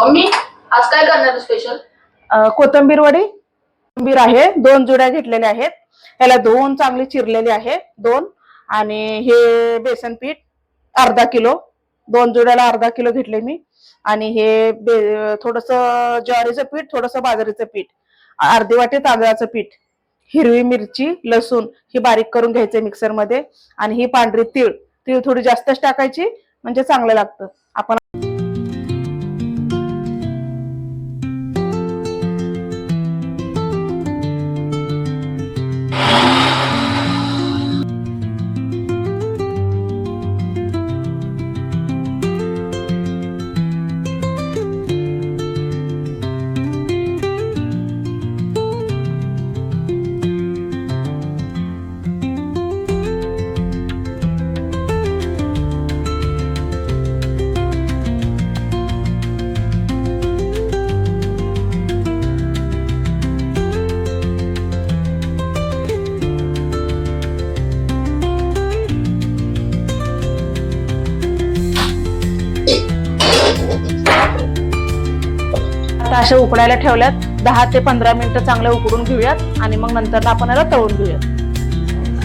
Mummy आज काय करणार स्पेशल? कोथिंबीर वडी. कोथिंबीर आहे 2 जुड्या घेतलेल्या आहेत. ह्याला धुवून चांगली चिरलेली आहे 2. आणि हे बेसन पीठ अर्धा किलो, 2 जुड्याला अर्धा किलो घेतले मी. आणि हे थोडस ज्वारीचं पीठ, थोडस बाजरीचं पीठ, अर्धी वाटी तांदळाचं पीठ, हिरवी मिरची, लसूण ही बारीक करून घ्यायचे मिक्सर मध्ये. आणि ही पांढरी तीळ थोडी जास्तच टाकायची म्हणजे चांगलं लागतं. आपण अशा उकडायला ठेवल्यात. 10 ते 15 मिनिटं चांगलं उकडून घेऊयात आणि मग नंतर आपण याला तळून घेऊयात.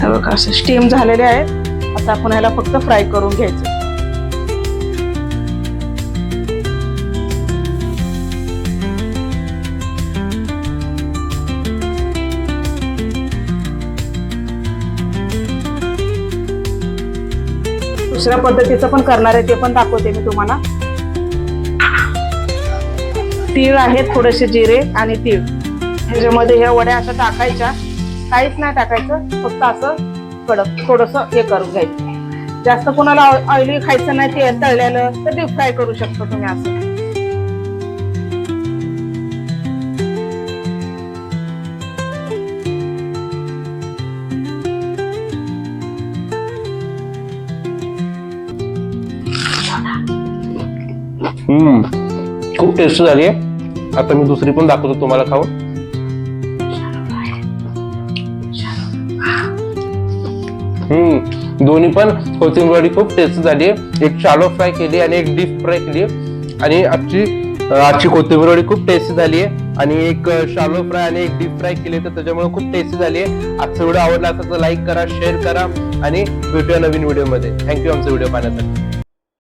हे बघा असे स्टीम झालेले आहेत. आता आपण याला फक्त फ्राय करून घ्यायचं. दुसऱ्या पद्धतीचं पण करणार आहे, ते पण दाखवते मी तुम्हाला. तीळ आहेत, थोडेसे जिरे आणि तीळ. ह्याच्यामध्ये ह्या वड्या अशा टाकायच्या, काहीच नाही टाकायचं, फक्त असं कडक थोडस हे करून घ्यायचं. जास्त कोणाला ऑइली खायचं नाही ते तळलेलं तर डीप फ्राय करू शकतो तुम्ही असं. खूप टेस्ट झाली आहे. आता मी दुसरी पण दाखवतो तुम्हाला खाऊन. दोन्ही पण कोथिंबीर वडी खूप टेस्ट झाली आहे. एक शालो फ्राय केली आणि एक डीप फ्राय केली. आणि आजची कोथिंबीर वडी खूप टेस्टी झाली आहे. आणि एक शालो फ्राय आणि एक डीप फ्राय केली, तर त्याच्यामुळे खूप टेस्टी झाली आहे. आजचा व्हिडिओ आवडला असेल तर लाईक करा, शेअर करा आणि भेटूया नवीन व्हिडिओ मध्ये. थँक्यू आमचा व्हिडिओ पाहण्यासाठी.